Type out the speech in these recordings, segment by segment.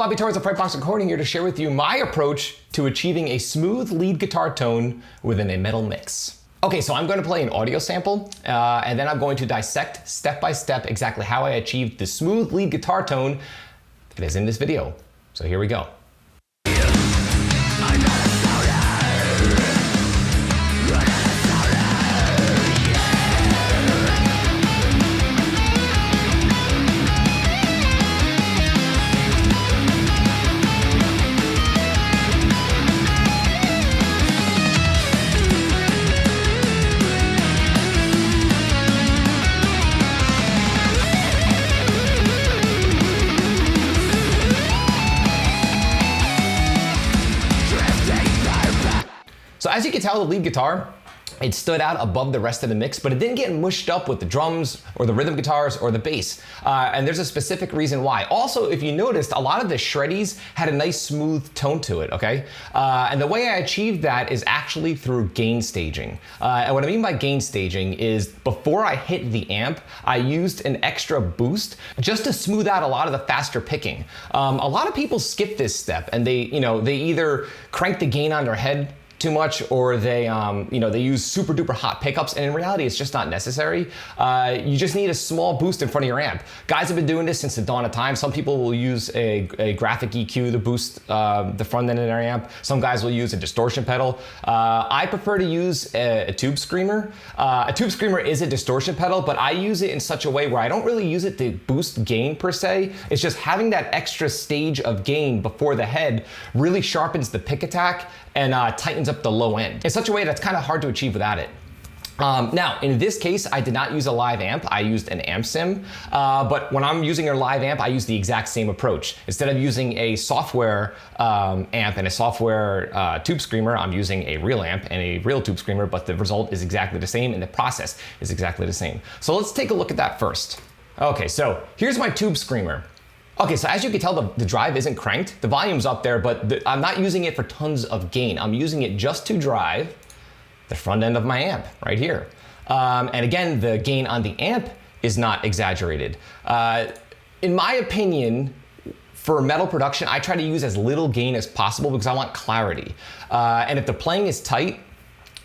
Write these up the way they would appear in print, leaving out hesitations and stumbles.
Bobby Torres of Frightbox Recording here to share with you my approach to achieving a smooth lead guitar tone within a metal mix. Okay, so I'm going to play an audio sample, and then I'm going to dissect step by step exactly how I achieved the smooth lead guitar tone that is in this video. So here we go. So as you can tell, the lead guitar, it stood out above the rest of the mix, but it didn't get mushed up with the drums or the rhythm guitars or the bass. And there's a specific reason why. Also, if you noticed, a lot of the shreddies had a nice smooth tone to it, okay? And the way I achieved that is actually through gain staging. And what I mean by gain staging is before I hit the amp, I used an extra boost just to smooth out a lot of the faster picking. A lot of people skip this step and they either crank the gain on their head too much, or they use super duper hot pickups, and in reality it's just not necessary. You just need a small boost in front of your amp. Guys have been doing this since the dawn of time. Some people will use a graphic EQ to boost the front end of their amp. Some guys will use a distortion pedal. I prefer to use a tube screamer. A tube screamer is a distortion pedal, but I use it in such a way where I don't really use it to boost gain per se. It's just having that extra stage of gain before the head really sharpens the pick attack and tightens up the low end in such a way that's kind of hard to achieve without it. Now, in this case, I did not use a live amp. I used an amp sim, but when I'm using a live amp, I use the exact same approach. Instead of using a software amp and a software tube screamer, I'm using a real amp and a real tube screamer, but the result is exactly the same and the process is exactly the same. So let's take a look at that first. Okay, so here's my tube screamer. Okay, so as you can tell, the drive isn't cranked. The volume's up there, but I'm not using it for tons of gain. I'm using it just to drive the front end of my amp right here. And again, the gain on the amp is not exaggerated. In my opinion, for metal production, I try to use as little gain as possible because I want clarity. And if the playing is tight,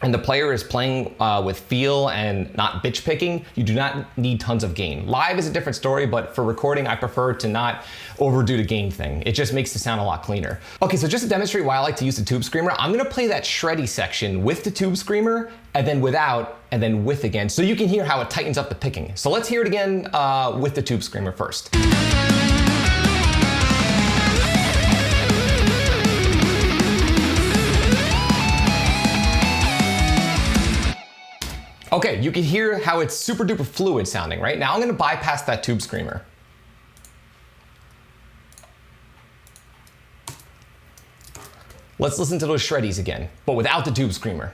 and the player is playing with feel and not bitch picking, you do not need tons of gain. Live is a different story, but for recording, I prefer to not overdo the gain thing. It just makes the sound a lot cleaner. Okay, so just to demonstrate why I like to use the tube screamer, I'm gonna play that shreddy section with the tube screamer, and then without, and then with again, so you can hear how it tightens up the picking. So let's hear it again with the tube screamer first. Okay, you can hear how it's super duper fluid sounding, right? Now I'm gonna bypass that tube screamer. Let's listen to those shreddies again, but without the tube screamer.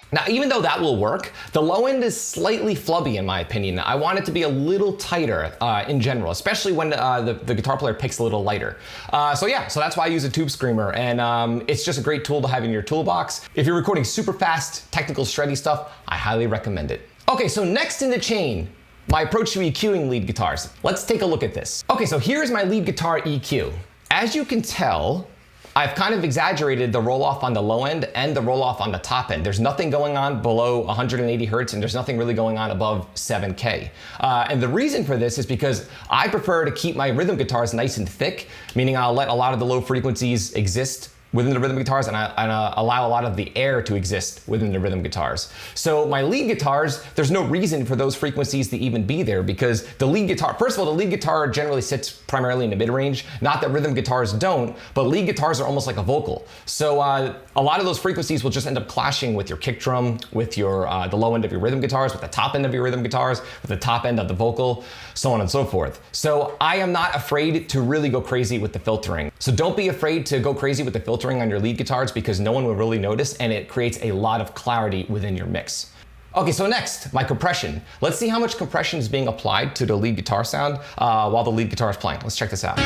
Now, even though that will work, the low end is slightly flubby in my opinion. I want it to be a little tighter in general, especially when the guitar player picks a little lighter. So that's why I use a tube screamer, and it's just a great tool to have in your toolbox. If you're recording super fast, technical, shreddy stuff, I highly recommend it. Okay, so next in the chain, my approach to EQing lead guitars. Let's take a look at this. Okay, so here's my lead guitar EQ. As you can tell, I've kind of exaggerated the roll off on the low end and the roll off on the top end. There's nothing going on below 180 Hertz and there's nothing really going on above 7K. And the reason for this is because I prefer to keep my rhythm guitars nice and thick, meaning I'll let a lot of the low frequencies exist within the rhythm guitars and I allow a lot of the air to exist within the rhythm guitars. So my lead guitars, there's no reason for those frequencies to even be there because the lead guitar, first of all, the lead guitar generally sits primarily in the mid-range, not that rhythm guitars don't, but lead guitars are almost like a vocal. So a lot of those frequencies will just end up clashing with your kick drum, with your the low end of your rhythm guitars, with the top end of your rhythm guitars, with the top end of the vocal, so on and so forth. So I am not afraid to really go crazy with the filtering. So don't be afraid to go crazy with the filtering on your lead guitars because no one will really notice and it creates a lot of clarity within your mix. Okay, so next, my compression. Let's see how much compression is being applied to the lead guitar sound while the lead guitar is playing. Let's check this out.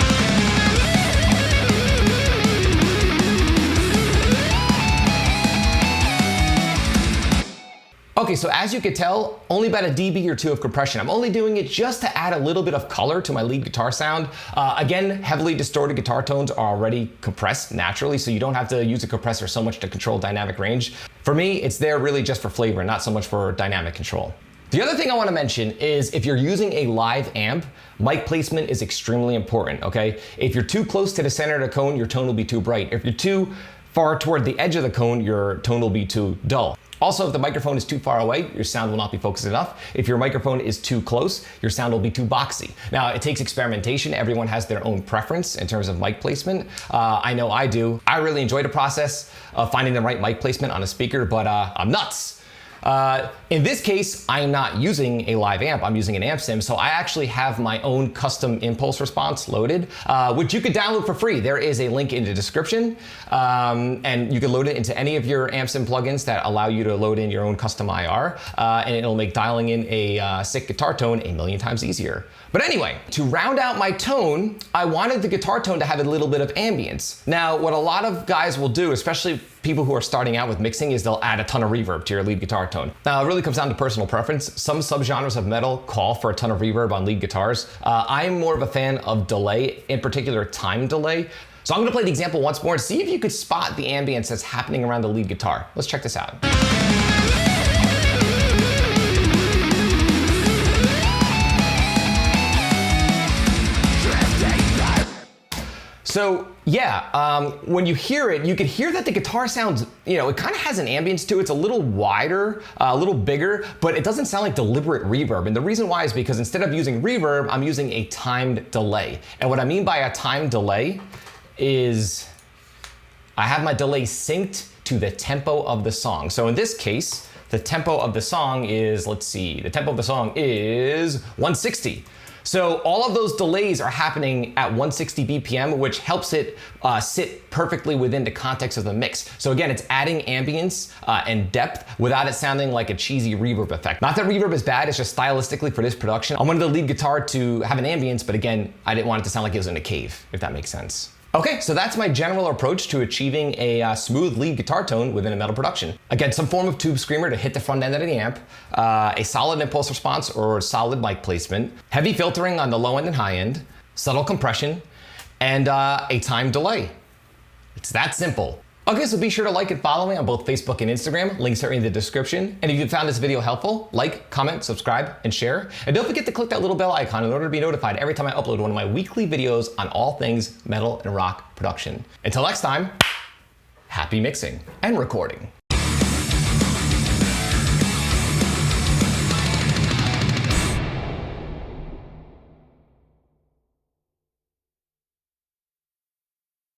Okay, so as you could tell, only about a dB or two of compression. I'm only doing it just to add a little bit of color to my lead guitar sound. Again, heavily distorted guitar tones are already compressed naturally, so you don't have to use a compressor so much to control dynamic range. For me, it's there really just for flavor, not so much for dynamic control. The other thing I want to mention is if you're using a live amp, mic placement is extremely important, okay? If you're too close to the center of the cone, your tone will be too bright. If you're too far toward the edge of the cone, your tone will be too dull. Also, if the microphone is too far away, your sound will not be focused enough. If your microphone is too close, your sound will be too boxy. Now, it takes experimentation. Everyone has their own preference in terms of mic placement. I know I do. I really enjoy the process of finding the right mic placement on a speaker, but I'm nuts. In this case, I'm not using a live amp, I'm using an amp sim, so I actually have my own custom impulse response loaded, which you could download for free. There is a link in the description, and you can load it into any of your amp sim plugins that allow you to load in your own custom IR, and it'll make dialing in a sick guitar tone a million times easier. But anyway, to round out my tone, I wanted the guitar tone to have a little bit of ambience. Now, what a lot of guys will do, especially people who are starting out with mixing, is they'll add a ton of reverb to your lead guitar tone. Now, it really comes down to personal preference. Some subgenres of metal call for a ton of reverb on lead guitars. I'm more of a fan of delay, in particular time delay. So I'm gonna play the example once more and see if you could spot the ambience that's happening around the lead guitar. Let's check this out. So yeah, when you hear it, you can hear that the guitar sounds, it kind of has an ambience to it. It's a little wider, a little bigger, but it doesn't sound like deliberate reverb. And the reason why is because instead of using reverb, I'm using a timed delay. And what I mean by a timed delay is I have my delay synced to the tempo of the song. So in this case, the tempo of the song is, the tempo of the song is 160. So all of those delays are happening at 160 BPM, which helps it sit perfectly within the context of the mix. So again, it's adding ambience and depth without it sounding like a cheesy reverb effect. Not that reverb is bad, it's just stylistically for this production, I wanted the lead guitar to have an ambience, but again, I didn't want it to sound like it was in a cave, if that makes sense. Okay, so that's my general approach to achieving a smooth lead guitar tone within a metal production. Again, some form of tube screamer to hit the front end of the amp, a solid impulse response or solid mic placement, heavy filtering on the low end and high end, subtle compression, and a time delay. It's that simple. Okay, so be sure to like and follow me on both Facebook and Instagram. Links are in the description. And if you found this video helpful, like, comment, subscribe, and share. And don't forget to click that little bell icon in order to be notified every time I upload one of my weekly videos on all things metal and rock production. Until next time, happy mixing and recording.